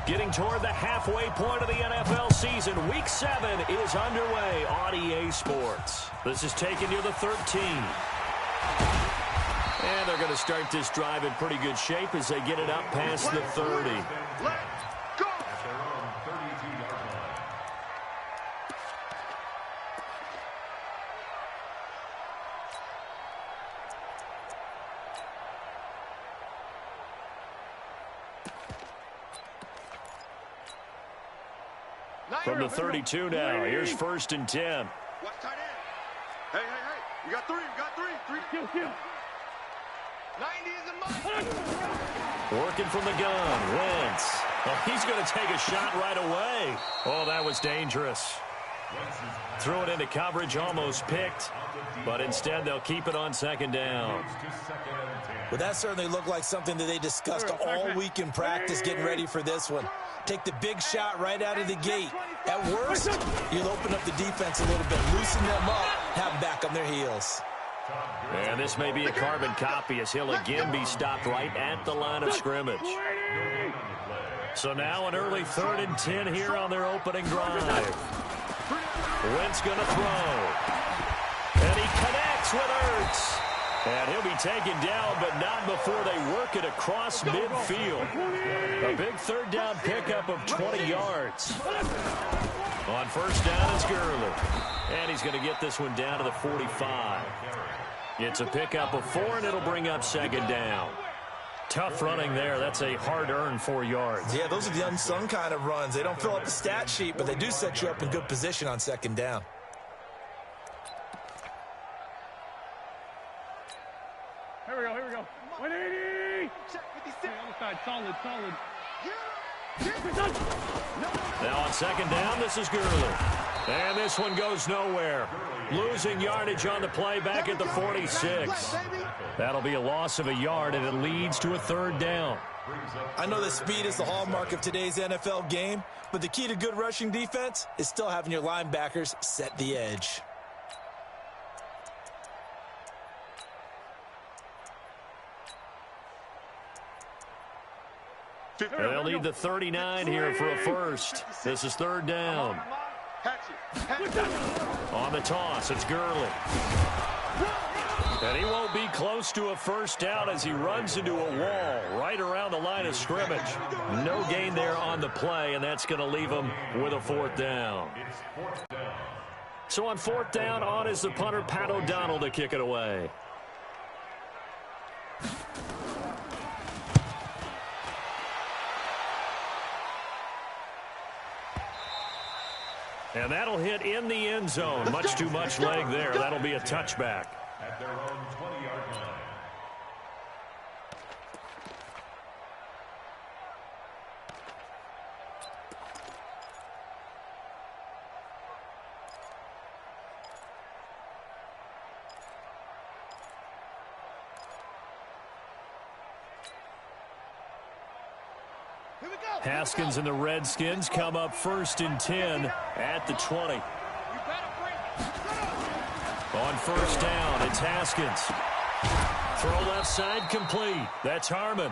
Getting toward the halfway point of the NFL season. Week 7 is underway on EA Sports. This is taken near the 13. And they're going to start this drive in pretty good shape as they get it up past the 30. From the 32 now, here's 1st and 10. Watch tight end. Hey. You got three. 90 is a must. Working from the gun, Wentz. Oh, he's going to take a shot right away. Oh, that was dangerous. Threw it into coverage, almost picked. But instead, they'll keep it on 2nd down. Well, that certainly looked like something that they discussed all week in practice getting ready for this one. Take the big shot right out of the gate. At worst, you'll open up the defense a little bit, loosen them up, have them back on their heels. And this may be a carbon copy as he'll again be stopped right at the line of scrimmage. So now an early 3rd and 10 here on their opening drive. Wentz going to throw. And he connects with Ertz. And he'll be taken down, but not before they work it across midfield. A big 3rd down pickup of 20 yards. On 1st down, it's Gurley. And he's going to get this one down to the 45. It's a pickup of 4, and it'll bring up 2nd down. Tough running there. That's a hard-earned 4 yards. Yeah, those are the unsung kind of runs. They don't fill up the stat sheet, but they do set you up in good position on 2nd down. Here we go. 180! Other side, solid. Now on 2nd down, this is Gurley. And this one goes nowhere. Losing yardage on the play back at the 46. That'll be a loss of a yard, and it leads to a 3rd down. I know that speed is the hallmark of today's NFL game, but the key to good rushing defense is still having your linebackers set the edge. They'll need the 39 here for a first. This is 3rd down. On the toss, it's Gurley. And he won't be close to a 1st down as he runs into a wall right around the line of scrimmage. No gain there on the play, and that's going to leave him with a 4th down. So on 4th down, on is the punter, Pat O'Donnell, to kick it away. And that'll hit in the end zone. Much too much leg there. That'll be a touchback. At their own 20-yard line. Haskins and the Redskins come up 1st and 10 at the 20. On 1st down, it's Haskins. Throw left side complete. That's Harmon.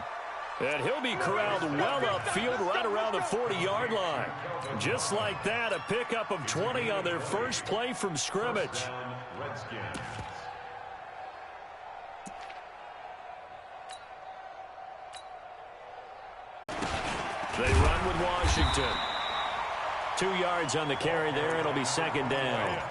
And he'll be corralled well upfield right around the 40-yard line. Just like that, a pickup of 20 on their first play from scrimmage. They run with Washington. 2 yards on the carry there. It'll be 2nd down.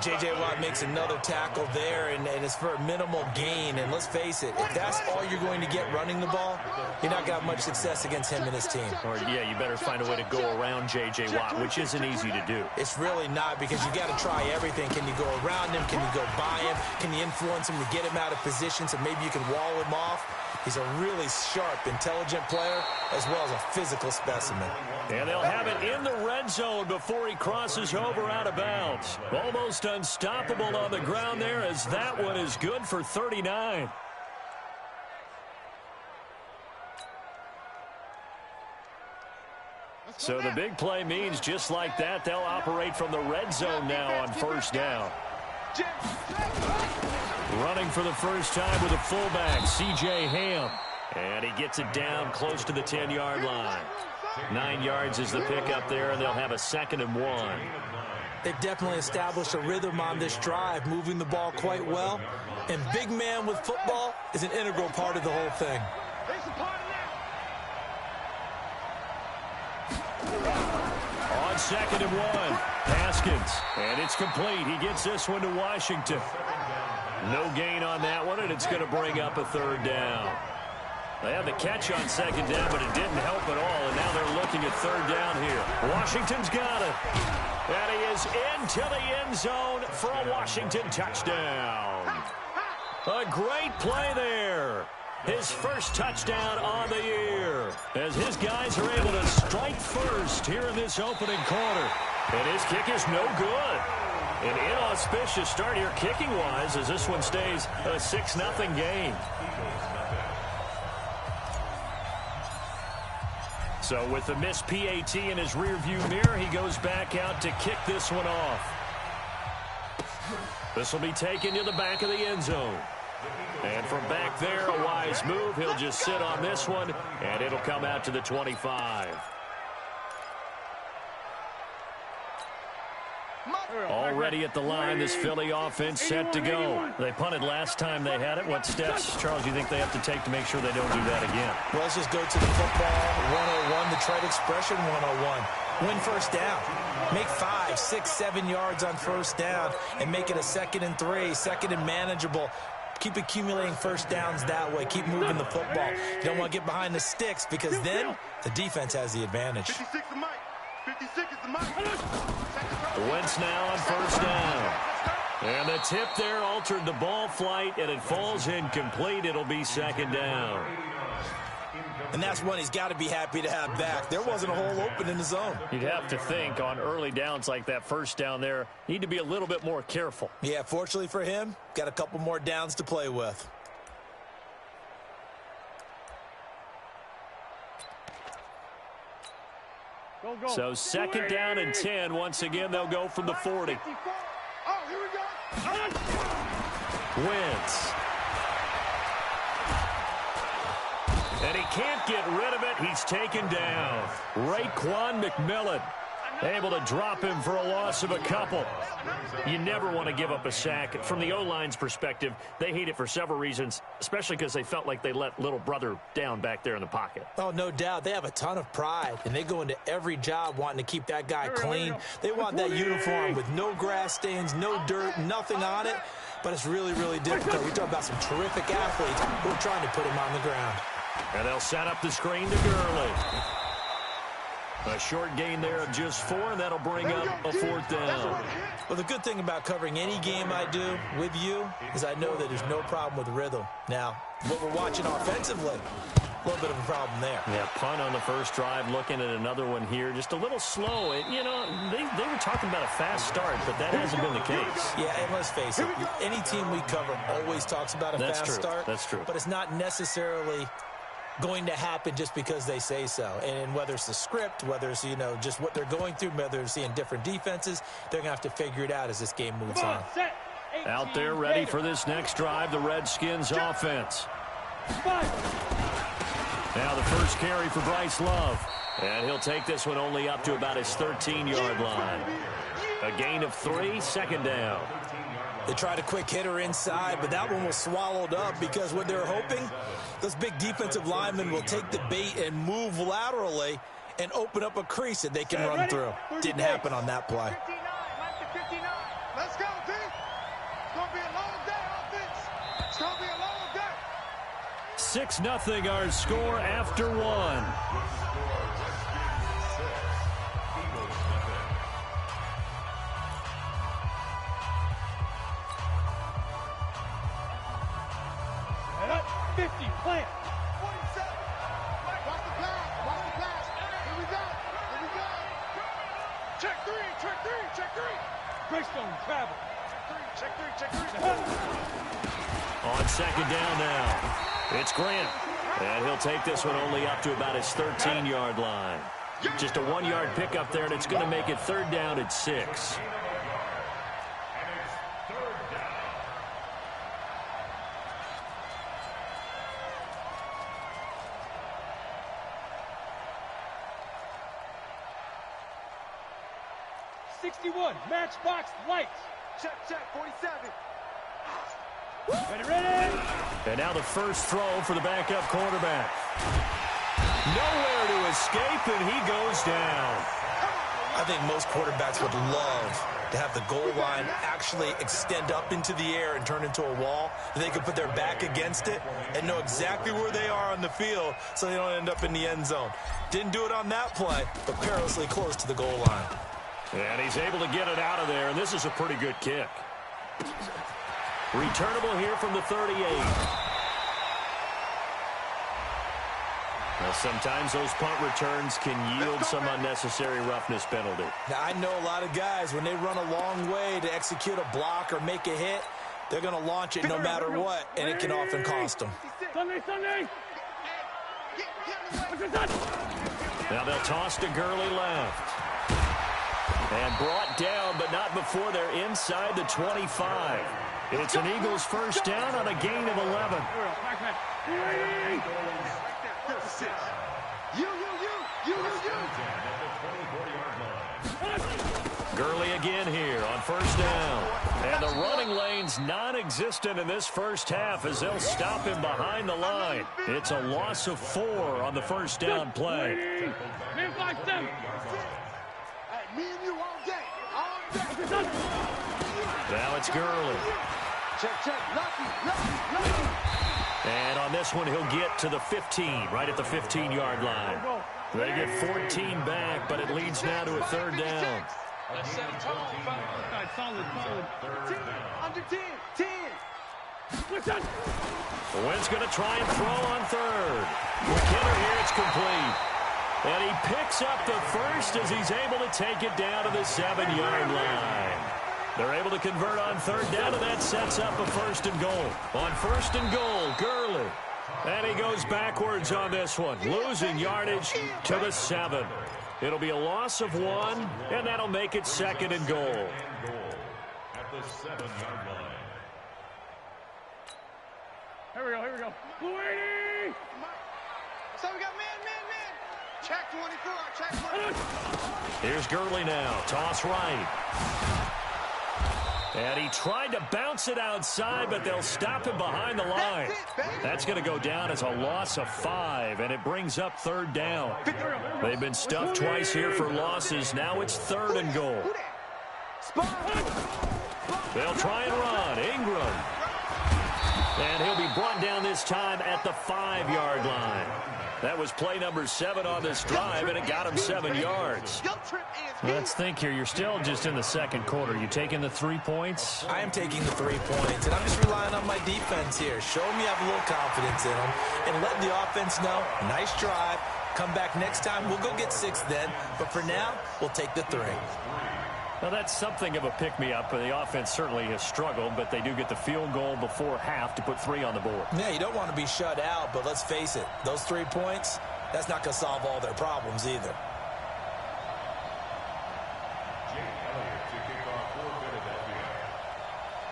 J.J. Watt makes another tackle there, and it's for a minimal gain. And let's face it, if that's all you're going to get running the ball, you're not going to have much success against him and his team. Or, yeah, you better find a way to go around J.J. Watt, which isn't easy to do. It's really not, because you got to try everything. Can you go around him? Can you go by him? Can you influence him to get him out of position so maybe you can wall him off? He's a really sharp, intelligent player, as well as a physical specimen. And they'll have it in the red zone before he crosses over out of bounds. Almost unstoppable on the ground there, as that one is good for 39. So the big play means just like that, they'll operate from the red zone now on 1st down. Running for the first time with a fullback, C.J. Ham. And he gets it down close to the 10-yard line. 9 yards is the pickup there, and they'll have a 2nd and 1. They've definitely established a rhythm on this drive, moving the ball quite well. And big man with football is an integral part of the whole thing. On 2nd and 1, Haskins. And it's complete. He gets this one to Washington. No gain on that one, and it's going to bring up a 3rd down. They had the catch on 2nd down, but it didn't help at all, and now they're looking at 3rd down here. Washington's got it. And he is into the end zone for a Washington touchdown. A great play there. His first touchdown on the year, as his guys are able to strike first here in this opening quarter. And his kick is no good. An inauspicious start here kicking-wise, as this one stays a 6-0 game. So with the missed PAT in his rearview mirror, he goes back out to kick this one off. This will be taken to the back of the end zone. And from back there, a wise move. He'll just sit on this one, and it'll come out to the 25. Already at the line, this Philly offense set to go. They punted last time they had it. What steps, Charles, do you think they have to take to make sure they don't do that again? Well, let's just go to the football 101, the trade expression 101. Win first down. Make 5, 6, 7 yards on first down and make it a 2nd and 3, 2nd and manageable. Keep accumulating first downs that way. Keep moving the football. You don't want to get behind the sticks because then the defense has the advantage. 56 the mic. 56 is the mic. Wentz now on first down. And the tip there altered the ball flight, and it falls incomplete. It'll be 2nd down. And that's one he's got to be happy to have back. There wasn't a hole open in the zone. You'd have to think on early downs like that first down there, need to be a little bit more careful. Yeah, fortunately for him, got a couple more downs to play with. Go, go. So 2nd down and 10. Once again, they'll go from the 40. Oh, here we go. Wentz. And he can't get rid of it. He's taken down. Raekwon McMillan able to drop him for a loss of a couple. You never want to give up a sack. From the O-line's perspective, they hate it for several reasons, especially because they felt like they let little brother down back there in the pocket. Oh, no doubt. They have a ton of pride, and they go into every job wanting to keep that guy clean. They want that uniform with no grass stains, no dirt, nothing on it. But it's really, really difficult. We talk about some terrific athletes. We're trying to put him on the ground. And they'll set up the screen to Gurley. A short gain there of just 4, and that'll bring up a 4th down. Well, the good thing about covering any game I do with you is I know that there's no problem with rhythm. Now, what we're watching offensively, a little bit of a problem there. Yeah, punt on the first drive, looking at another one here. Just a little slow. You know, they were talking about a fast start, but that hasn't been the case. Yeah, and let's face it, any team we cover always talks about a fast start. That's true. But it's not necessarily going to happen just because they say so. And whether it's the script, whether it's, you know, just what they're going through, whether it's seeing different defenses, they're going to have to figure it out as this game moves on. Out there ready for this next drive, the Redskins offense. Now the first carry for Bryce Love. And he'll take this one only up to about his 13-yard line. A gain of 3, 2nd down. They tried a quick hitter inside, but that one was swallowed up because what they're hoping, those big defensive linemen will take the bait and move laterally and open up a crease that they can run through. Didn't happen on that play. 59, let's go, team. It's going to be a long day, offense. It's going to be a long day. 6-0 our score after 1. Plant. 47. Watch the pass. Here we go. Check 3. Greystone travel. Check three. On 2nd down now, it's Grant. And he'll take this one only up to about his 13-yard line. Just a 1-yard pickup there, and it's going to make it 3rd down at 6. 61, matchbox lights. Check, 47. Ready. And now the first throw for the backup quarterback. Nowhere to escape, and he goes down. I think most quarterbacks would love to have the goal line actually extend up into the air and turn into a wall. They could put their back against it and know exactly where they are on the field so they don't end up in the end zone. Didn't do it on that play, but perilously close to the goal line. And he's able to get it out of there, and this is a pretty good kick. Returnable here from the 38. Well, sometimes those punt returns can yield some unnecessary roughness penalty. Now, I know a lot of guys, when they run a long way to execute a block or make a hit, they're going to launch it no matter what, and it can often cost them. Sunday. Now they'll toss to Gurley left. And brought down, but not before they're inside the 25. It's an Eagles first down on a gain of 11. Gurley again here on first down. And the running lane's non-existent in this first half as they'll stop him behind the line. It's a loss of 4 on the first down play. Now it's Gurley. Check. Lucky. And on this one, he'll get to the 15, right at the 15-yard line. They get 14 back, but it leads now to a third down. Solid. Under 10. The Wynn's going to try and throw on third. McKinnon here, it's complete. And he picks up the first as he's able to take it down to the 7-yard line. They're able to convert on third down, and that sets up a first and goal. On first and goal, Gurley. And he goes backwards on this one, losing yardage to the 7. It'll be a loss of 1, and that'll make it second and goal. At the 7-yard line. Here we go. Louie! So we got man. Check 24. Check 24. Here's Gurley now. Toss right. And he tried to bounce it outside, but they'll stop him behind the line. That's going to go down as a loss of 5, and it brings up third down. They've been stuffed twice here for losses. Now it's third and goal. They'll try and run. Ingram. And he'll be brought down this time at the 5-yard line. That was play number 7 on this drive, and it got him 7 yards. Let's think here. You're still just in the second quarter. You taking the 3 points? I am taking the 3 points, and I'm just relying on my defense here. Show me I have a little confidence in them, and let the offense know, nice drive. Come back next time. We'll go get 6 then, but for now, we'll take the 3. Now, that's something of a pick-me-up. The offense certainly has struggled, but they do get the field goal before half to put 3 on the board. Yeah, you don't want to be shut out, but let's face it, those 3 points, that's not going to solve all their problems either.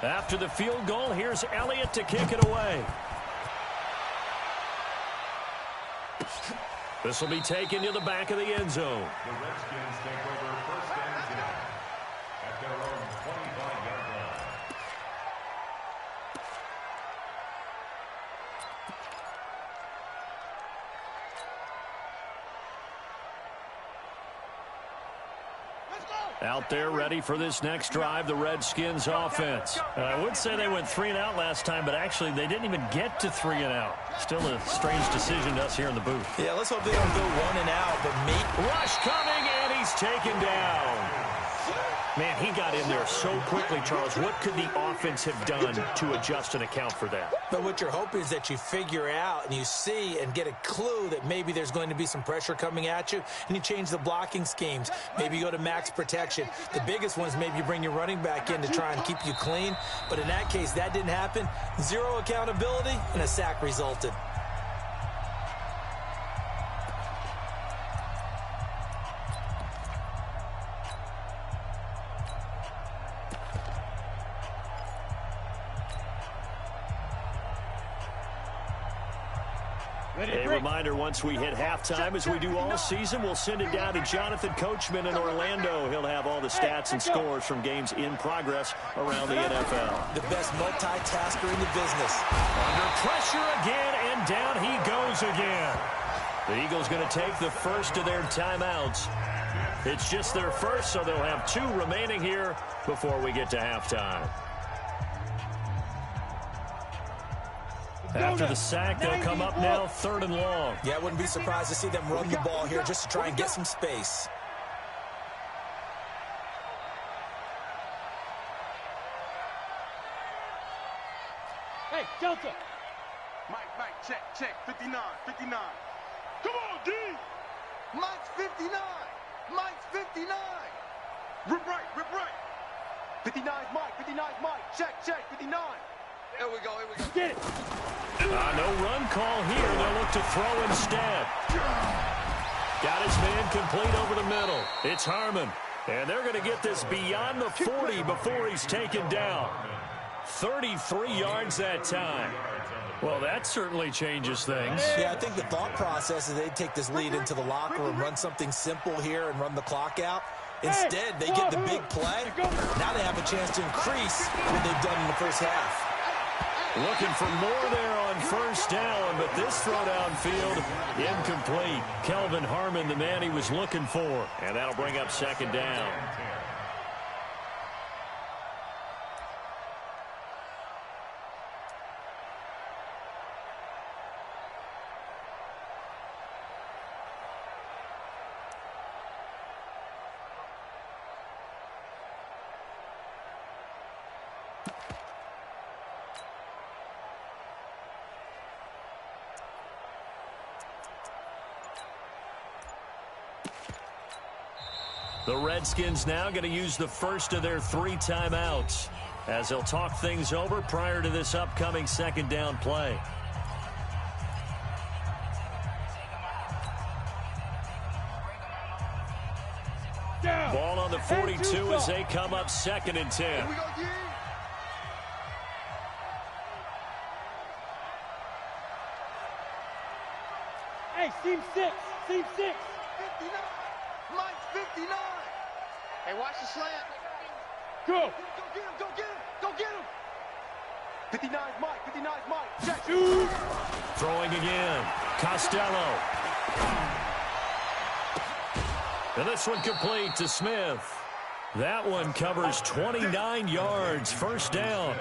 After the field goal, here's Elliott to kick it away. This will be taken to the back of the end zone. The Redskins take over first and 10 at their own 25-yard line. Out there ready for this next drive, the Redskins offense. I would say they went 3 and out last time, but actually they didn't even get to 3 and out. Still a strange decision to us here in the booth. Yeah, let's hope they don't go 1 and out, but Rush coming, and he's taken down. Man, he got in there so quickly, Charles. What could the offense have done to adjust and account for that? But what you're hoping is that you figure out and you see and get a clue that maybe there's going to be some pressure coming at you, and you change the blocking schemes. Maybe you go to max protection. The biggest one is maybe you bring your running back in to try and keep you clean. But in that case, that didn't happen. 0 accountability, and a sack resulted. A reminder, once we hit halftime, as we do all season, we'll send it down to Jonathan Coachman in Orlando. He'll have all the stats and scores from games in progress around the NFL. The best multitasker in the business. Under pressure again, and down he goes again. The Eagles going to take the first of their timeouts. It's just their first, so they'll have 2 remaining here before we get to halftime. After the sack, they'll come up now 3rd and long. Yeah, I wouldn't be surprised to see them run the ball here just to try and get some space. Hey, Delta. Mike, check. 59. Come on, D. Mike's 59. Mike's 59. Rip right. 59's Mike. Check. 59. Here we go. Get it. No run call here. They'll look to throw instead. Got his man complete over the middle. It's Harmon. And they're going to get this beyond the 40 before he's taken down. 33 yards that time. Well, that certainly changes things. Yeah, I think the thought process is they'd take this lead into the locker room, run something simple here, and run the clock out. Instead, they get the big play. Now they have a chance to increase what they've done in the first half. Looking for more there on first down, but this throw downfield incomplete. Kelvin Harmon, the man he was looking for, and that'll bring up 2nd down. The Redskins now going to use the first of their 3 timeouts as they'll talk things over prior to this upcoming 2nd down play. Ball on the 42 as they come up 2nd and 10. Hey, seam 6. 59. Mike's 59. Hey, watch the slant. Go. Go get him. 59's Mike. Check. Throwing again. Costello. And this one complete to Smith. That one covers 29 yards. First down.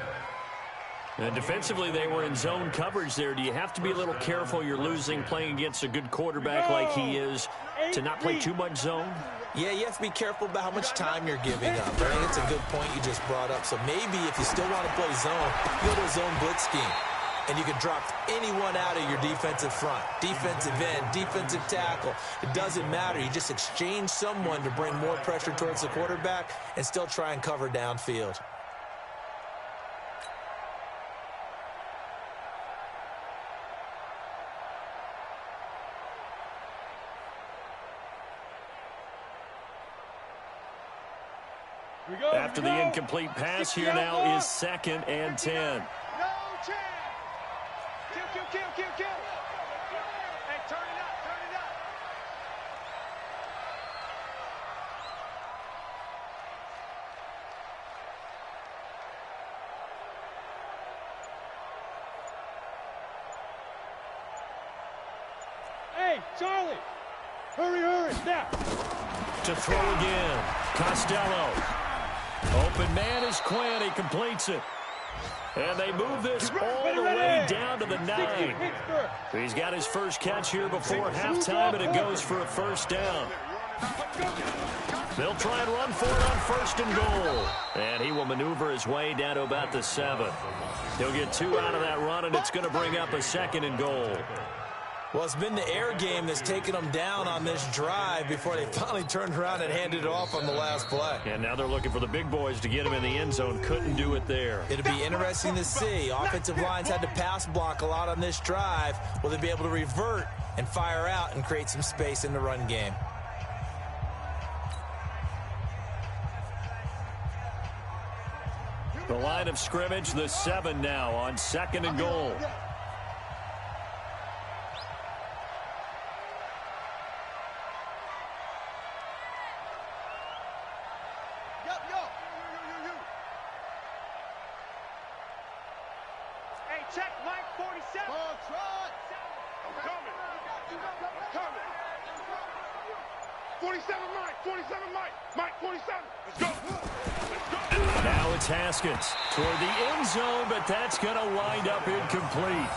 And defensively, they were in zone coverage there. Do you have to be a little careful? You're losing playing against a good quarterback like he is to not play too much zone? Yeah, you have to be careful about how much time you're giving up. I think it's a good point you just brought up. So maybe if you still want to play zone, go to a zone blitz scheme. And you can drop anyone out of your defensive front. Defensive end, defensive tackle. It doesn't matter. You just exchange someone to bring more pressure towards the quarterback and still try and cover downfield. After the incomplete pass, here now is 2nd and 10. No chance. Kill. Hey, turn it up. Hey, Charlie. Hurry, snap. To throw again. Costello. Open man is Quinn. He completes it. And they move this all the way down to the 9. He's got his first catch here before halftime, and it goes for a first down. They'll try and run for it on 1st and goal. And he will maneuver his way down to about the 7. He'll get 2 out of that run, and it's going to bring up a 2nd and goal. Well, it's been the air game that's taken them down on this drive before they finally turned around and handed it off on the last play. And now they're looking for the big boys to get him in the end zone. Couldn't do it there. It'll be interesting to see. Offensive lines had to pass block a lot on this drive. Will they be able to revert and fire out and create some space in the run game? The line of scrimmage, the 7 now on 2nd and goal. check, Mike 47. Ball trot. I'm coming. I'm coming. 47, Mike. 47, Mike. Mike 47. Let's go. Let's go. Now it's Haskins toward the end zone, but that's going to wind up incomplete.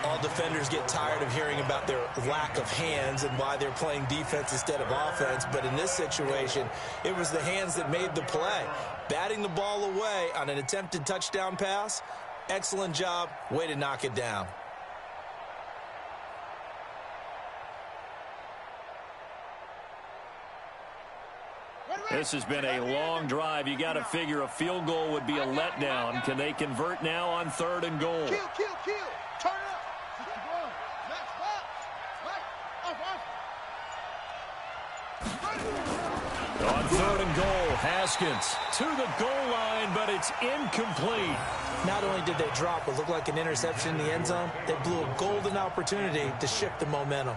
All defenders get tired of hearing about their lack of hands and why they're playing defense instead of offense. But in this situation, it was the hands that made the play. Batting the ball away on an attempted touchdown pass. Excellent job. Way to knock it down. This has been a long drive. You got to figure a field goal would be a letdown. Can they convert now on 3rd and goal? Kill. Turn up. Next box. On 3rd and goal, Haskins to the goal line, but it's incomplete. Not only did they drop what looked like an interception in the end zone, they blew a golden opportunity to shift the momentum.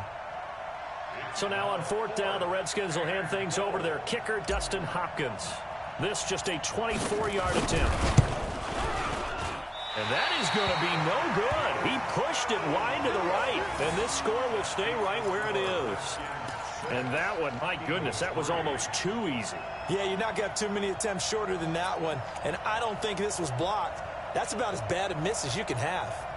So now on 4th down, the Redskins will hand things over to their kicker, Dustin Hopkins. This just a 24-yard attempt. And that is going to be no good. He pushed it wide to the right, and this score will stay right where it is. And that one, my goodness, that was almost too easy. Yeah, you're not going to have too many attempts shorter than that one, and I don't think this was blocked. That's about as bad a miss as you can have.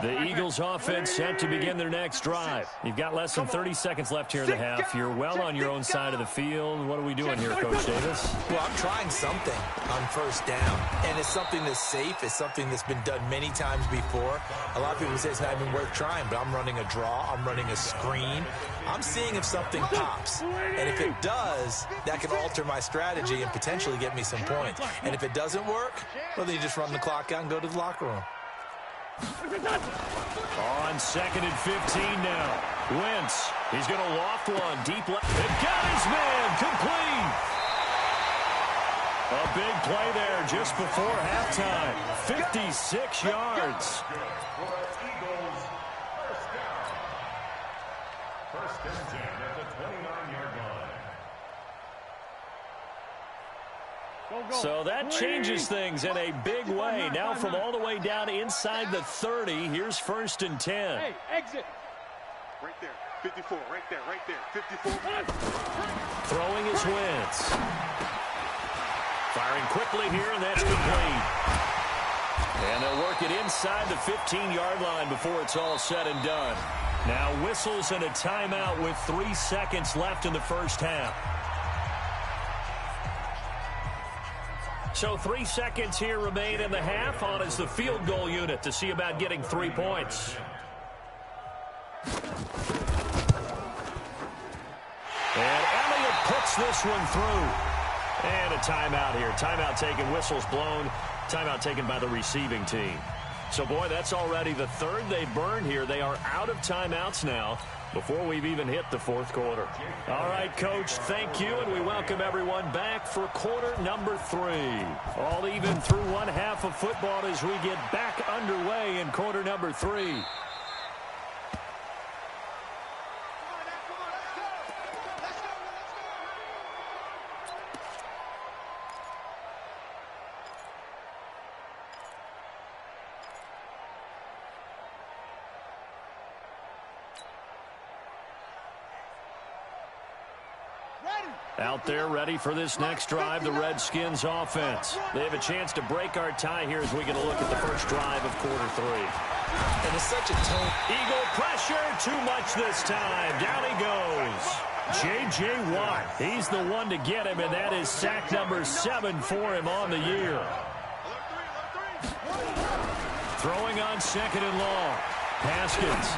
The Eagles offense set to begin their next drive. You've got less than 30 seconds left here in the half. You're well on your own side of the field. What are we doing here, Coach Davis? Well, I'm trying something on 1st down, and it's something that's safe. It's something that's been done many times before. A lot of people say it's not even worth trying, but I'm running a draw. I'm running a screen. I'm seeing if something pops, and if it does, that can alter my strategy and potentially get me some points. And if it doesn't work, well, then you just run the clock out and go to the locker room. On 2nd and 15 now. Wentz. He's going to loft one deep left. It got his man complete. A big play there just before halftime. 56 yards. First and 10 at the 29-yard line. So that changes things in a big way. Now from all the way down inside the 30, here's 1st and 10. Hey, exit. Right there. 54. Right there. 54. Throwing his Wentz. Firing quickly here, and that's complete. And they'll work it inside the 15-yard line before it's all said and done. Now whistles and a timeout with 3 seconds left in the first half. So 3 seconds here remain in the half. On is the field goal unit to see about getting 3 points. And Elliott puts this one through. And a timeout here. Timeout taken, whistles blown. Timeout taken by the receiving team. So, boy, that's already the 3rd they've burned here. They are out of timeouts now before we've even hit the 4th quarter. All right, Coach, thank you, and we welcome everyone back for quarter number 3. All even through one half of football as we get back underway in quarter number 3. Out there ready for this next drive, the Redskins offense. They have a chance to break our tie here as we get a look at the first drive of quarter 3. And it's such a tone. Eagle pressure, too much this time. Down he goes. J.J. Watt, he's the one to get him, and that is sack number 7 for him on the year. Throwing on 2nd and long. Haskins.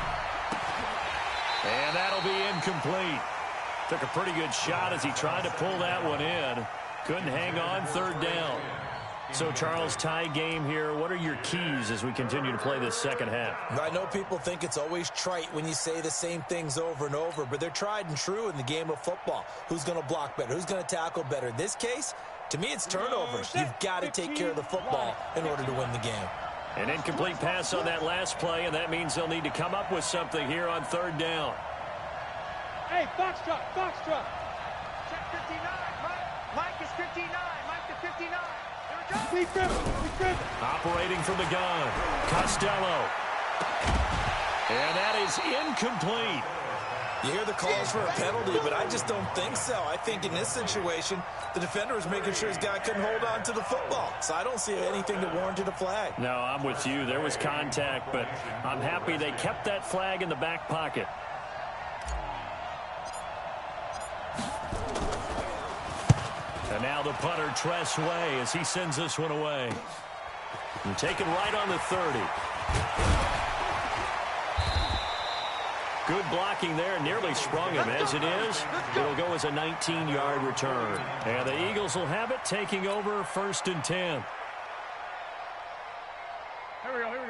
And that'll be incomplete. Took a pretty good shot as he tried to pull that one in. Couldn't hang on 3rd down. So, Charles, tie game here. What are your keys as we continue to play this second half? I know people think it's always trite when you say the same things over and over, but they're tried and true in the game of football. Who's going to block better? Who's going to tackle better? In this case, to me, it's turnovers. You've got to take care of the football in order to win the game. An incomplete pass on that last play, and that means they'll need to come up with something here on 3rd down. Hey, foxtrot. Check 59. Mike is 59. Mike to 59. There's Operating from the gun, Costello. And that is incomplete. You hear the calls for a penalty, but I just don't think so. I think in this situation, the defender was making sure his guy couldn't hold on to the football. So I don't see anything that warranted a flag. No, I'm with you. There was contact, but I'm happy they kept that flag in the back pocket. And now the punter, Tress Way, as he sends this one away. And taken right on the 30. Good blocking there, nearly sprung him. As it is, it'll go as a 19-yard return. And the Eagles will have it, taking over 1st and 10.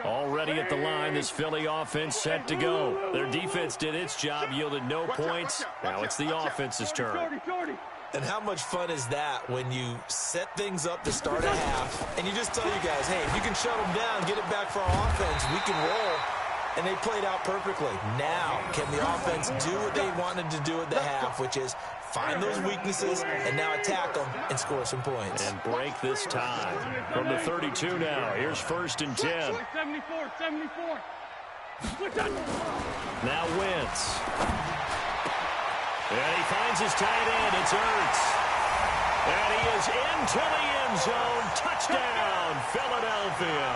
Already at the line, this Philly offense set to go. Their defense did its job, yielded no points. Now it's the offense's turn. And how much fun is that when you set things up to start a half, and you just tell you guys, hey, if you can shut them down, get it back for our offense, we can roll. And they played out perfectly. Now, can the offense do what they wanted to do at the half, which is find those weaknesses and now attack them and score some points. And break this tie. From the 32 now, here's 1st and 10. 74. Now Wentz. And he finds his tight end. It's Ertz. And he is into the end zone. Touchdown, Philadelphia.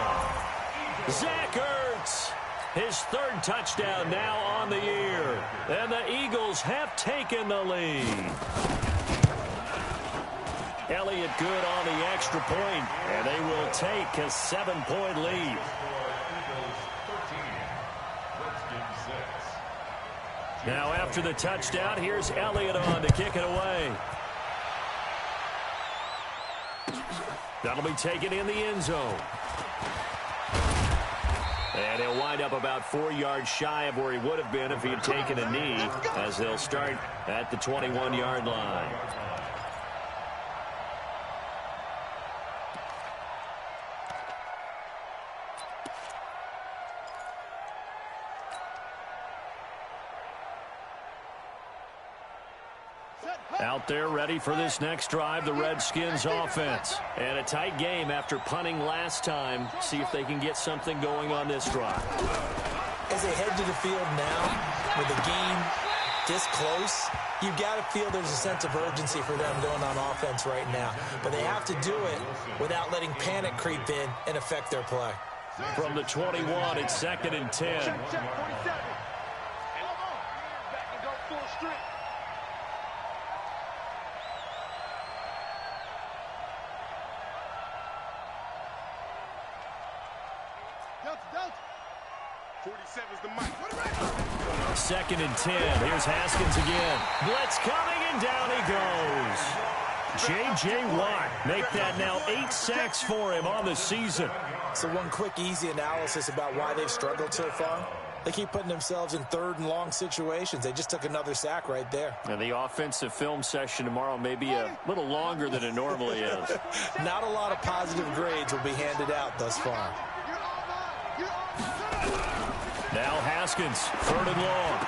Zach Ertz. His 3rd touchdown now on the year. And the Eagles have taken the lead. Elliott good on the extra point, and they will take a 7-point lead. Now after the touchdown, here's Elliott on to kick it away. That'll be taken in the end zone. And he'll wind up about 4 yards shy of where he would have been if he had taken a knee, as they'll start at the 21-yard line. Out there ready for this next drive, the Redskins offense. And a tight game after punting last time. See if they can get something going on this drive. As they head to the field now, with the game this close, you've got to feel there's a sense of urgency for them going on offense right now. But they have to do it without letting panic creep in and affect their play. From the 21, it's 2nd and 10. Second and 10. Here's Haskins again. Blitz coming, and down he goes. J.J. Watt make that now 8 sacks for him on the season. So one quick, easy analysis about why they've struggled so far. They keep putting themselves in 3rd and long situations. They just took another sack right there. And the offensive film session tomorrow may be a little longer than it normally is. Not a lot of positive grades will be handed out thus far. Now Haskins, 3rd and long.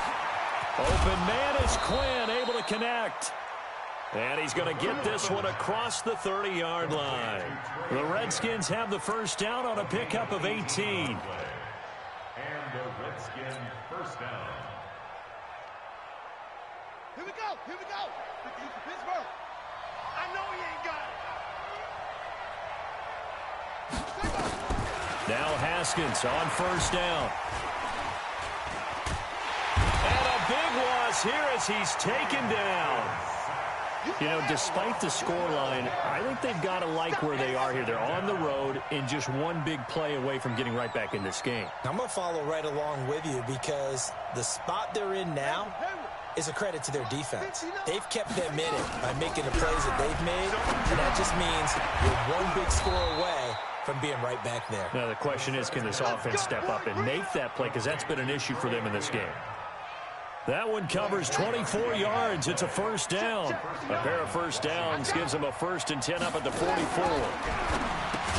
Open man is Quinn, able to connect. And he's going to get this one across the 30-yard line. The Redskins have the first down on a pickup of 18. And the Redskin first down. Here we go. Pittsburgh. I know he ain't got it. Now Haskins on first down. And a big loss here as he's taken down. You know, despite the scoreline, I think they've got to like where they are here. They're on the road and just one big play away from getting right back in this game. I'm going to follow right along with you because the spot they're in now is a credit to their defense. They've kept them in it by making the plays that they've made, and that just means you're one big score away from being right back there. Now, the question is, can this offense step up and make that play? Because that's been an issue for them in this game. That one covers 24 yards. It's a first down. A pair of first downs gives them a 1st and 10 up at the 44.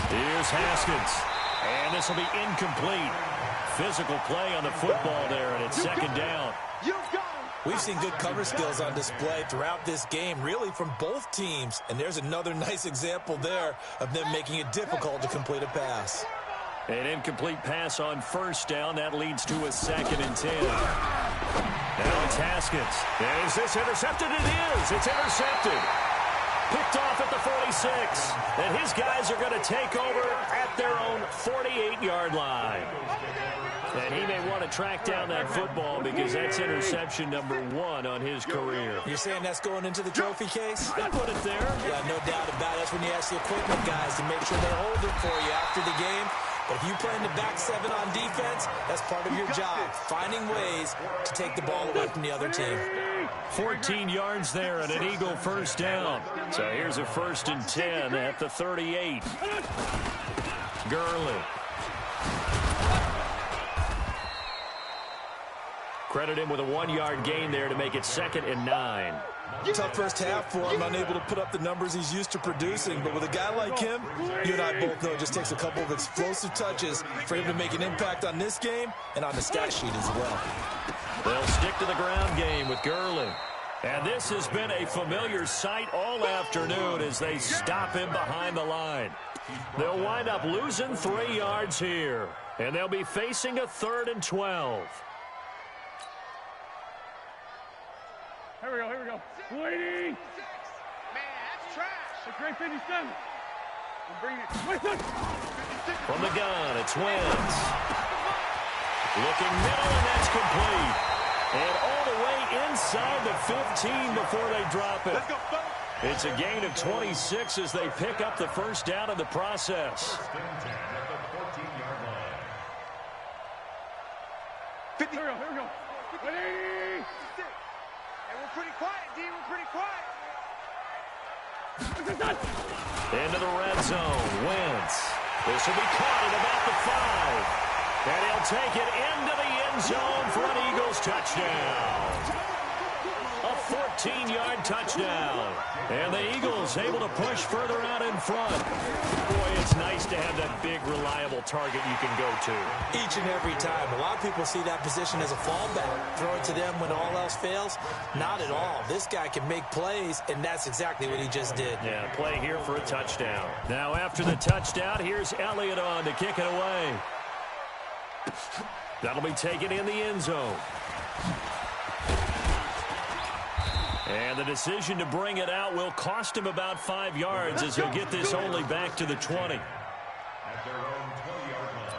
Here's Haskins. And this will be incomplete. Physical play on the football there, and it's 2nd down. You got him. We've seen good cover skills on display throughout this game, really from both teams. And there's another nice example there of them making it difficult to complete a pass. An incomplete pass on first down. That leads to a 2nd and 10. Now it's Haskins. Is this intercepted? It is. It's intercepted. Picked off at the 46. And his guys are going to take over at their own 48-yard line. And he may want to track down that football because that's interception number 1 on his career. You're saying that's going into the trophy case? I put it there. Yeah, no doubt about it. That's when you ask the equipment guys to make sure they hold it for you after the game. But if you play in the back 7 on defense, that's part of your job, finding ways to take the ball away from the other team. 14 yards there and an Eagle first down. So here's a 1st and 10 at the 38. Gurley. Credit him with a 1-yard gain there to make it 2nd and 9. Tough first half for him, unable to put up the numbers he's used to producing. But with a guy like him, you and I both know it just takes a couple of explosive touches for him to make an impact on this game and on the stat sheet as well. They'll stick to the ground game with Gurley. And this has been a familiar sight all afternoon as they stop him behind the line. They'll wind up losing 3 yards here. And they'll be facing a 3rd and 12. Here we go, here we go. Waiting. Man, that's trash. A great 57. I'm bringing it. Wait. From the gun, it's Wentz. Looking middle, and that's complete. And all the way inside the 15 before they drop it. Let's go, folks. It's a gain of 26 as they pick up the first down in the process. 50. Here we go. Waiting. And we're pretty quiet, D. We're pretty quiet. Into the red zone. Wentz. This will be caught at about the 5. And he'll take it into the end zone for an Eagles touchdown. A 14-yard touchdown. And the Eagles able to push further out in front. Boy, it's nice to have that big, reliable target you can go to. Each and every time. A lot of people see that position as a fallback. Throw it to them when all else fails. Not at all. This guy can make plays, and that's exactly what he just did. Yeah, play here for a touchdown. Now after the touchdown, here's Elliott on to kick it away. That'll be taken in the end zone. And the decision to bring it out will cost him about 5 yards as he'll get this only back to the 20. At their own 20-yard line.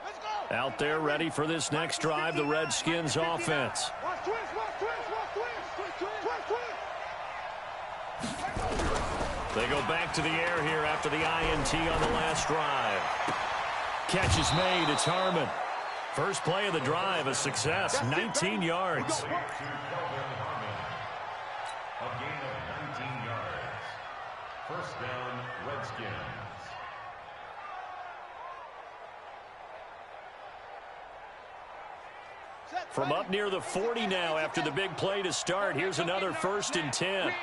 Let's go. Out there ready for this next drive, the Redskins offense. Watch twist, watch twist, watch twist. Twist, twist. They go back to the air here after the INT on the last drive. Catch is made. It's Harmon. First play of the drive, a success, 19 yards. A gain of 19 yards. First down, Redskins. From up near the 40 now after the big play to start, here's another 1st and 10.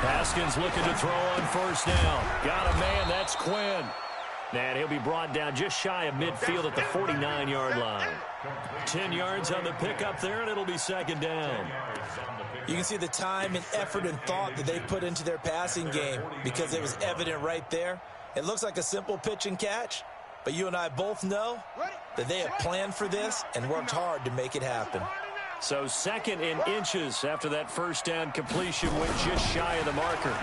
Haskins looking to throw on first down. Got a man, that's Quinn. And he'll be brought down just shy of midfield at the 49-yard line. 10 yards on the pickup there, and it'll be 2nd down. You can see the time and effort and thought that they put into their passing game because it was evident right there. It looks like a simple pitch and catch, but you and I both know that they have planned for this and worked hard to make it happen. So 2nd and inches after that first down completion went just shy of the marker.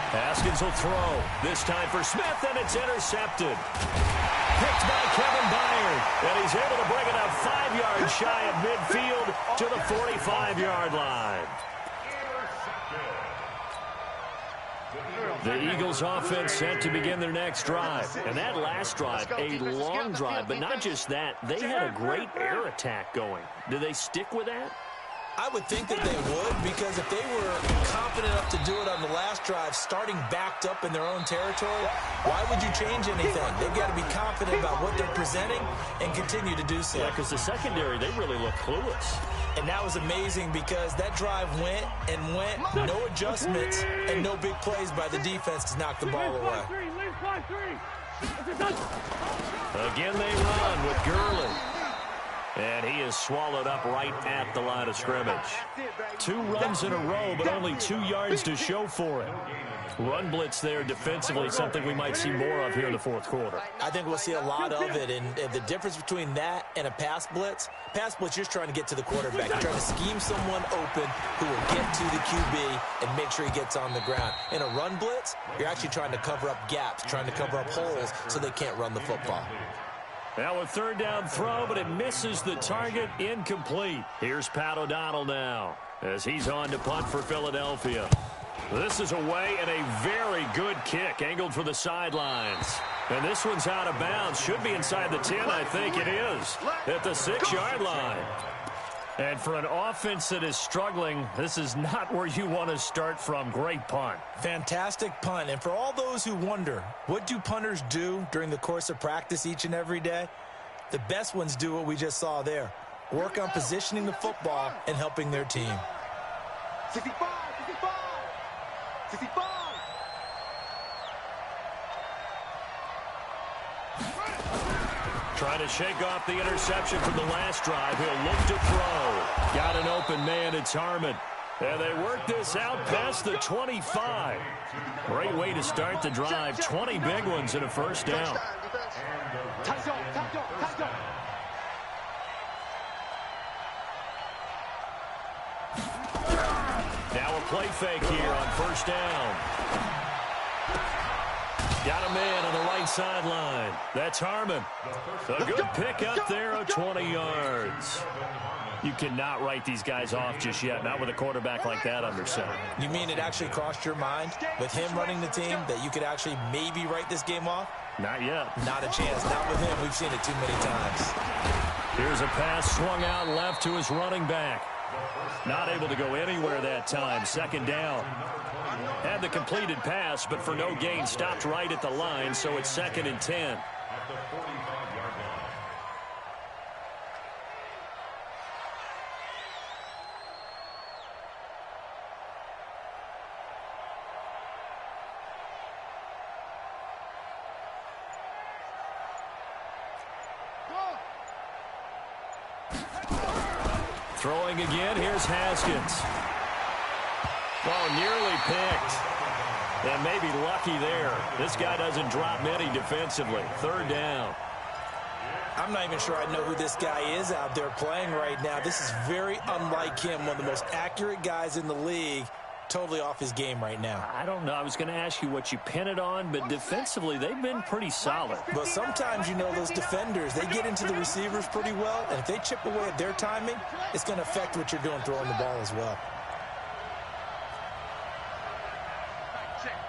Haskins will throw. This time for Smith, and it's intercepted. Picked by Kevin Byard, and he's able to bring it up 5 yards shy of midfield to the 45-yard line. The Eagles offense set to begin their next drive. And that last drive, a long drive, but not just that. They had a great air attack going. Do they stick with that? I would think that they would, because if they were confident enough to do it on the last drive, starting backed up in their own territory, why would you change anything? They've got to be confident about what they're presenting and continue to do so. Yeah, because the secondary, they really look clueless. And that was amazing because that drive went and went, no adjustments, and no big plays by the defense to knock the ball away. Again, they run with Gurley. And he is swallowed up right at the line of scrimmage. 2 runs in a row, but only 2 yards to show for it. Run blitz there defensively, something we might see more of here in the fourth quarter. I think we'll see a lot of it, and the difference between that and a pass blitz, you're just trying to get to the quarterback. You're trying to scheme someone open who will get to the QB and make sure he gets on the ground. In a run blitz, you're actually trying to cover up gaps, trying to cover up holes so they can't run the football. Now a third down throw, but it misses the target, incomplete. Here's Pat O'Donnell now as he's on to punt for Philadelphia. This is away and a very good kick, angled for the sidelines. And this one's out of bounds. Should be inside the 10, I think it is, at the 6-yard line. And for an offense that is struggling, this is not where you want to start from. Great punt. Fantastic punt. And for all those who wonder, what do punters do during the course of practice each and every day? The best ones do what we just saw there. Work on positioning the football and helping their team. 65, 65, 65. Trying to shake off the interception from the last drive. He'll look to throw. Got an open man. It's Harmon. And they work this out past the 25. Great way to start the drive. 20 big ones and a first down. Now a play fake here on first down. Got a man on the right sideline. That's Harmon. A good pick up there of 20 yards. You cannot write these guys off just yet, not with a quarterback like that under center. You mean it actually crossed your mind with him running the team that you could actually maybe write this game off? Not yet. Not a chance. Not with him. We've seen it too many times. Here's a pass swung out left to his running back. Not able to go anywhere that time. Second down. Had the completed pass, but for no gain, stopped right at the line, so it's 2nd and 10. Throwing again, here's Haskins. Oh, nearly picked. And maybe lucky there. This guy doesn't drop many defensively. 3rd down. I'm not even sure I know who this guy is out there playing right now. This is very unlike him, one of the most accurate guys in the league. Totally off his game right now. I don't know. I was going to ask you what you pin it on, but defensively, they've been pretty solid. But sometimes, you know, those defenders, they get into the receivers pretty well, and if they chip away at their timing, it's going to affect what you're doing throwing the ball as well.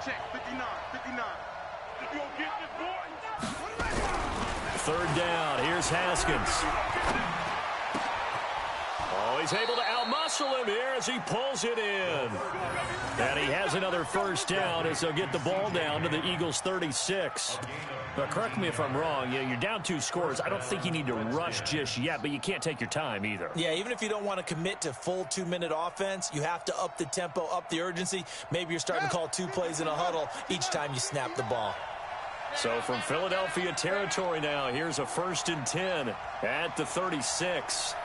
Check, 59, 59. You gonna get this, boy? 3rd down. Here's Haskins. Oh, he's able to outmuscle him here as he pulls it in. And he has another first down as they'll get the ball down to the Eagles' 36. But correct me if I'm wrong. You're down 2 scores. I don't think you need to rush just yet, but you can't take your time either. Yeah, even if you don't want to commit to full 2-minute offense, you have to up the tempo, up the urgency. Maybe you're starting to call 2 plays in a huddle each time you snap the ball. So from Philadelphia territory now, here's a 1st and 10 at the 36.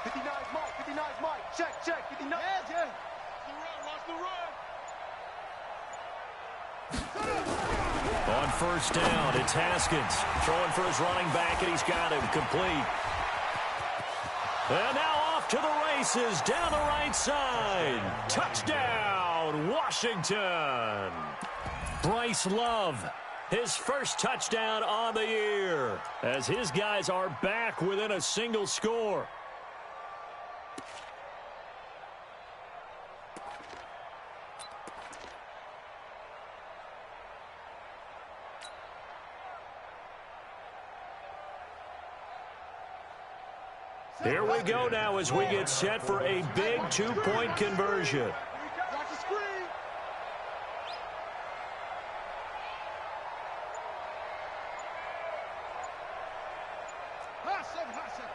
59's Mike, 59's Mike. Check, 59. Yeah. On first down, it's Haskins throwing for his running back, and he's got him complete. And now off to the races down the right side. Touchdown, Washington. Bryce Love, his first touchdown on the year, as his guys are back within a single score. Here we go now as we get set for a big two-point conversion. Watch the screen. Hot seven, hot seven.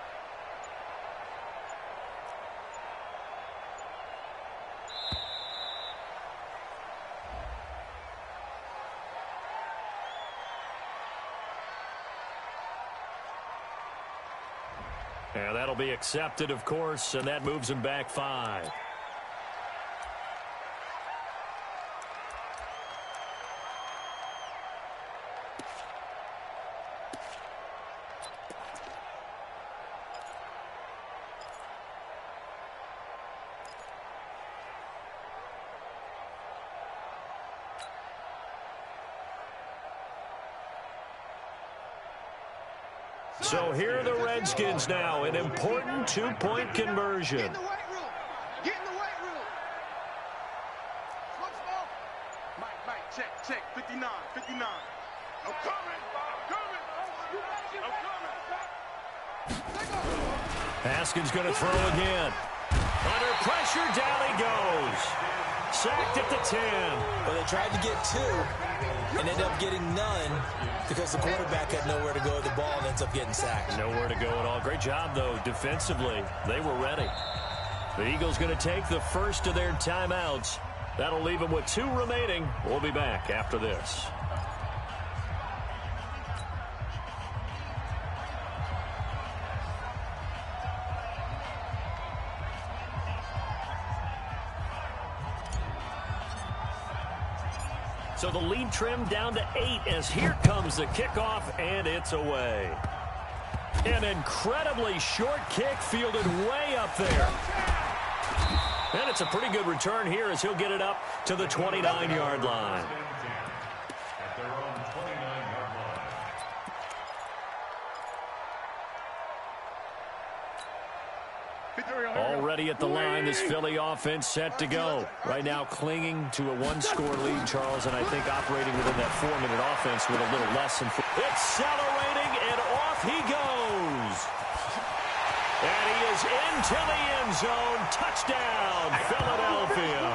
And that'll be accepted, of course, and that moves him back 5. So here are the Redskins now, an important two-point conversion. Get in the weight room. Get in the weight room. Switch ball. Mike, check. 59. I'm coming. Haskins going to throw again. Under pressure, down he goes. Sacked at the 10. Well, they tried to get 2 and ended up getting none because the quarterback had nowhere to go with the ball and ends up getting sacked. Nowhere to go at all. Great job, though, defensively. They were ready. The Eagles going to take the first of their timeouts. That'll leave them with 2 remaining. We'll be back after this. So the lead trimmed down to 8 as here comes the kickoff, and it's away. An incredibly short kick fielded way up there. And it's a pretty good return here as he'll get it up to the 29-yard line. At their own 29-yard line. Already at the line, this Philly offense set to go. Right now clinging to a 1-score lead, Charles, and I think operating within that 4-minute offense with a little less than 4. Accelerating, and off he goes. And he is into the end zone. Touchdown, Philadelphia.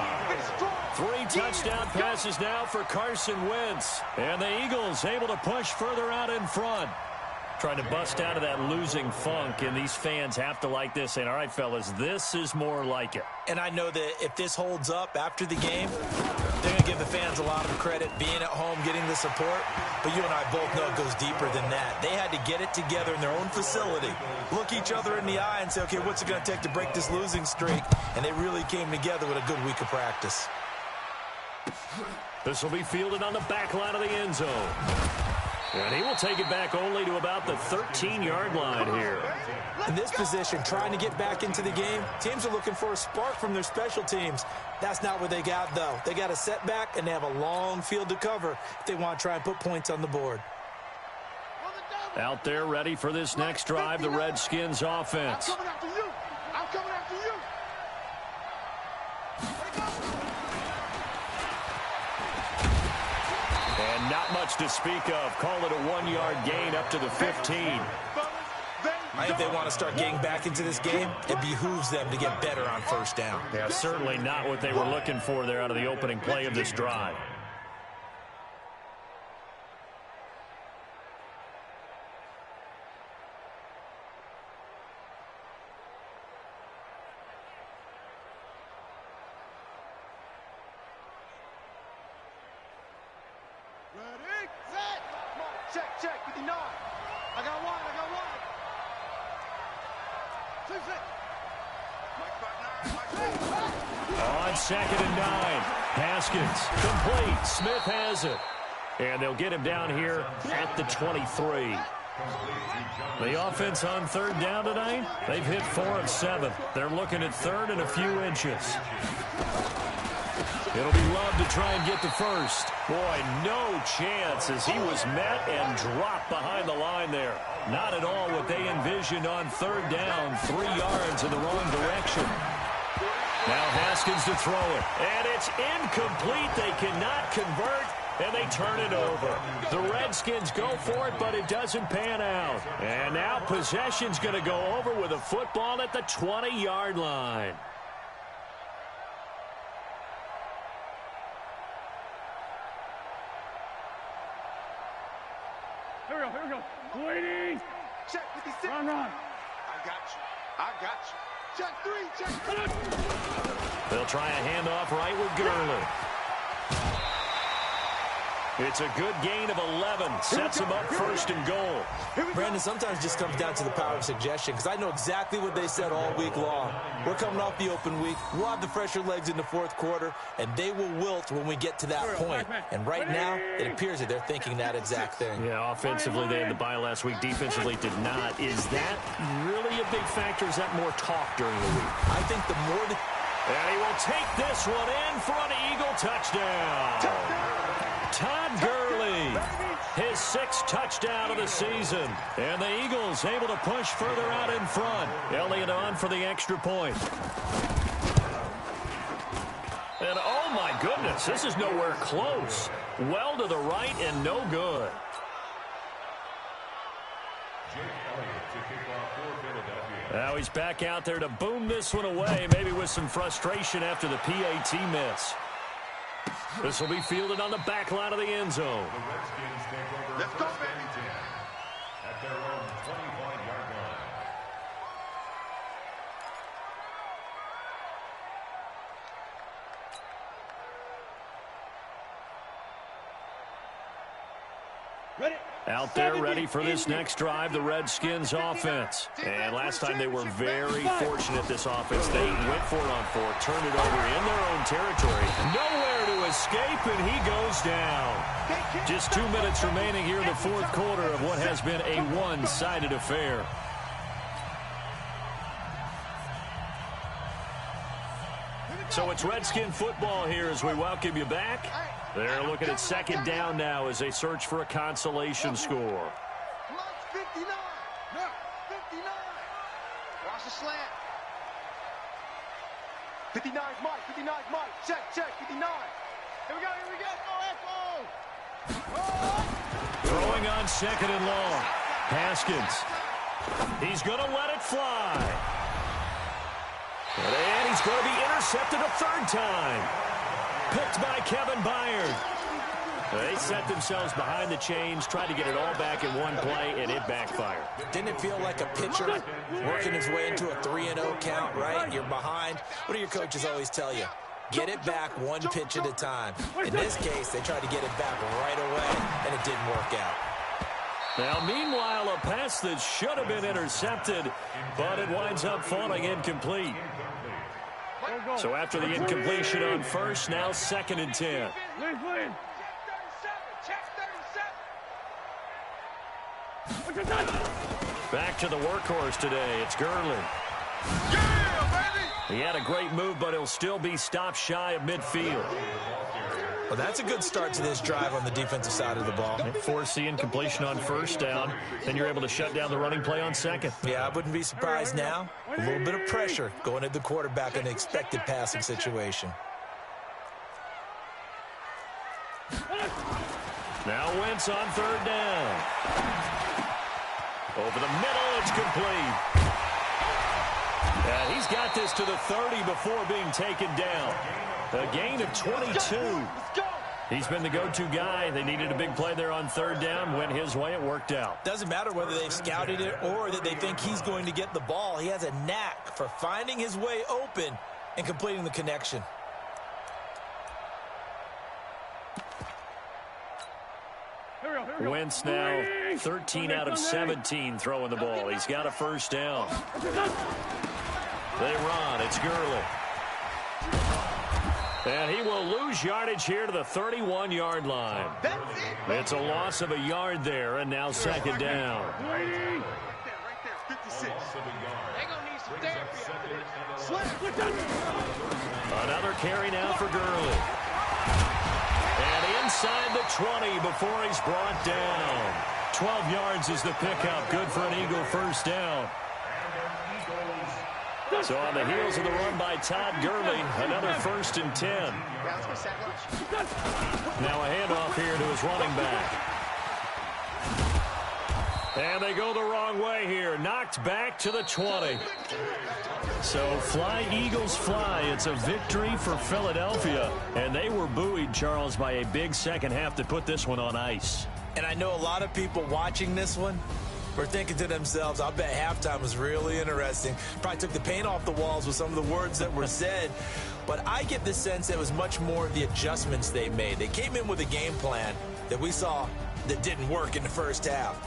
3 touchdown passes now for Carson Wentz. And the Eagles able to push further out in front. Trying to bust out of that losing funk, and these fans have to like this. And all right, fellas, this is more like it. And I know that if this holds up after the game, they're going to give the fans a lot of credit being at home, getting the support. But you and I both know it goes deeper than that. They had to get it together in their own facility, look each other in the eye and say, okay, what's it going to take to break this losing streak? And they really came together with a good week of practice. This will be fielded on the back line of the end zone. And he will take it back only to about the 13-yard line here. In this position, trying to get back into the game, teams are looking for a spark from their special teams. That's not what they got, though. They got a setback, and they have a long field to cover if they want to try and put points on the board. Out there ready for this next drive, the Redskins offense. I'm coming after you. I'm coming after you. And not much to speak of. Call it a 1-yard gain up to the 15. I think they want to start getting back into this game. It behooves them to get better on first down. Yeah, certainly not what they were looking for there out of the opening play of this drive. Ready, set. Check, 59. I got one. On 2nd and 9, Haskins complete. Smith has it. And they'll get him down here at the 23. The offense on 3rd down tonight, they've hit 4 of 7. They're looking at 3rd and a few inches. It'll be Love to try and get the first. Boy, no chance as he was met and dropped behind the line there. Not at all what they envisioned on 3rd down, 3 yards in the wrong direction. Now Haskins to throw it, and it's incomplete. They cannot convert, and they turn it over. The Redskins go for it, but it doesn't pan out. And now possession's going to go over with a football at the 20-yard line. Here we go. Waiting. Check 56. Run. I got you. Check 3. They'll try a handoff right with Gurley. It's a good gain of 11. Sets him up first and goal. Brandon, sometimes it just comes down to the power of suggestion, because I know exactly what they said all week long. We're coming off the open week. We'll have the fresher legs in the fourth quarter, and they will wilt when we get to that point. And right now, it appears that they're thinking that exact thing. Yeah, offensively, they had the bye last week. Defensively, did not. Is that really a big factor? Is that more talk during the week? I think the more... And he will take this one in for an Eagle touchdown. Todd Gurley, his 6th touchdown of the season. And the Eagles able to push further out in front. Elliott on for the extra point. And oh my goodness, this is nowhere close. Well to the right and no good. Now he's back out there to boom this one away, maybe with some frustration after the PAT miss. This will be fielded on the back line of the end zone. The Redskins take over. Let's go, baby. At their own 25-yard line. Ready. Out there ready for this next drive, the Redskins offense. And last time they were very fortunate, this offense. They went for it on 4, turned it over in their own territory. Nowhere to escape, and he goes down. Just 2 minutes remaining here in the fourth quarter of what has been a one-sided affair. So it's Redskin football here as we welcome you back. They're looking at second down now as they search for a consolation score. 59. 59. Watch the slant. 59's Mike. 59's Mike. Check. 59. Here we go. Throwing on second and long. Haskins. He's going to let it fly. And he's going to be intercepted a 3rd time. Picked by Kevin Byard. They set themselves behind the chains, tried to get it all back in one play, and it backfired. Didn't it feel like a pitcher working his way into a 3-0 count, right? You're behind. What do your coaches always tell you? Get it back one pitch at a time. In this case, they tried to get it back right away, and it didn't work out. Now, meanwhile, a pass that should have been intercepted, but it winds up falling incomplete. So after the incompletion on first, now 2nd and 10. Back to the workhorse today. It's Gurley. He had a great move, but he'll still be stopped shy of midfield. Well, that's a good start to this drive on the defensive side of the ball. Force the incompletion on first down, then you're able to shut down the running play on second. Yeah, I wouldn't be surprised now. A little bit of pressure going at the quarterback in an expected passing situation. Now Wentz on 3rd down. Over the middle, it's complete. And he's got this to the 30 before being taken down. A gain of 22. He's been the go-to guy. They needed a big play there on 3rd down. Went his way. It worked out. Doesn't matter whether they've scouted it or that they think he's going to get the ball. He has a knack for finding his way open and completing the connection. Wentz now 13 out of 17 throwing the ball. He's got a 1st down. They run. It's Gurley. And he will lose yardage here to the 31-yard line. It's a loss of a yard there, and now 2nd down. Right there. 56. They're going to need some therapy. Another carry now for Gurley. And inside the 20 before he's brought down. 12 yards is the pickup. Good for an Eagle 1st down. So on the heels of the run by Todd Gurley, another 1st and 10. Now a handoff here to his running back. And they go the wrong way here. Knocked back to the 20. So fly, Eagles, fly. It's a victory for Philadelphia. And they were buoyed, Charles, by a big second half that put this one on ice. And I know a lot of people watching this one were thinking to themselves, I bet halftime was really interesting. Probably took the paint off the walls with some of the words that were said. But I get the sense it was much more the adjustments they made. They came in with a game plan that we saw that didn't work in the first half.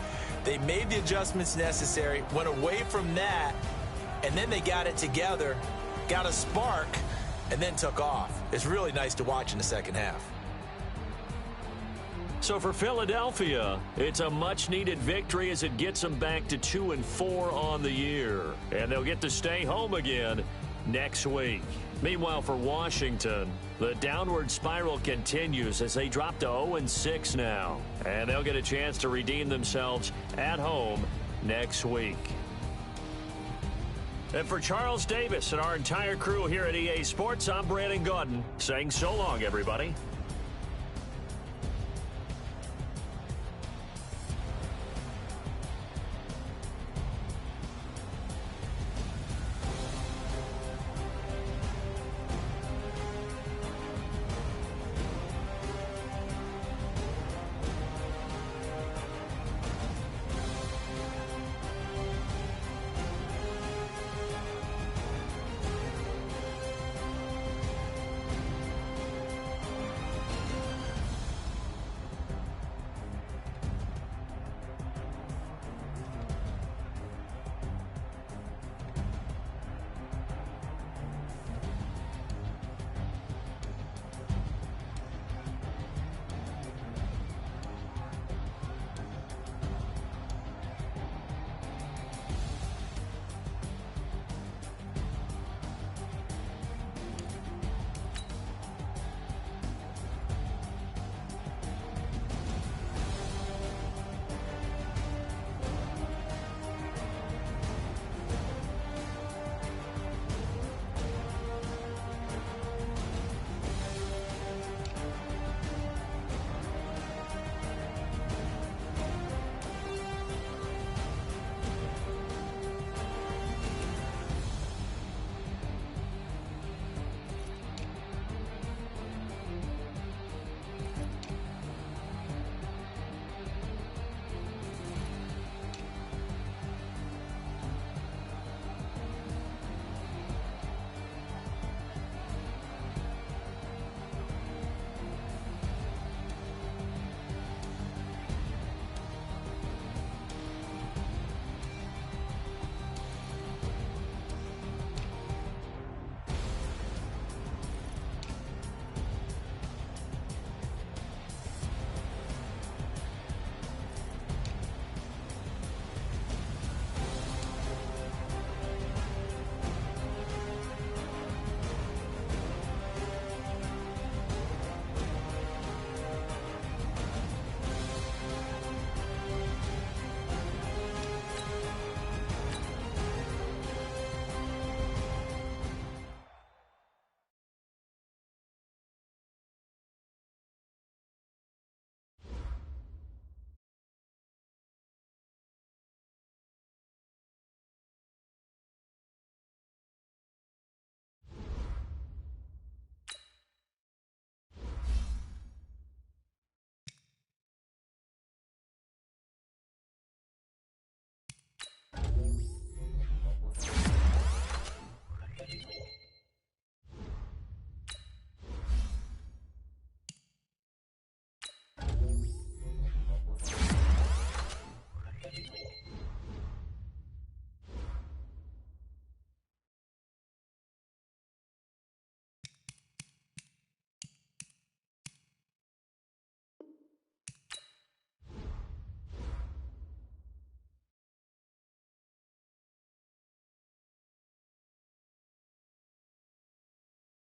They made the adjustments necessary, went away from that, and then they got it together, got a spark, and then took off. It's really nice to watch in the second half. So for Philadelphia, it's a much-needed victory as it gets them back to 2-4 on the year. And they'll get to stay home again next week. Meanwhile, for Washington, the downward spiral continues as they drop to 0-6 now. And they'll get a chance to redeem themselves at home next week. And for Charles Davis and our entire crew here at EA Sports, I'm Brandon Gaudin saying so long, everybody.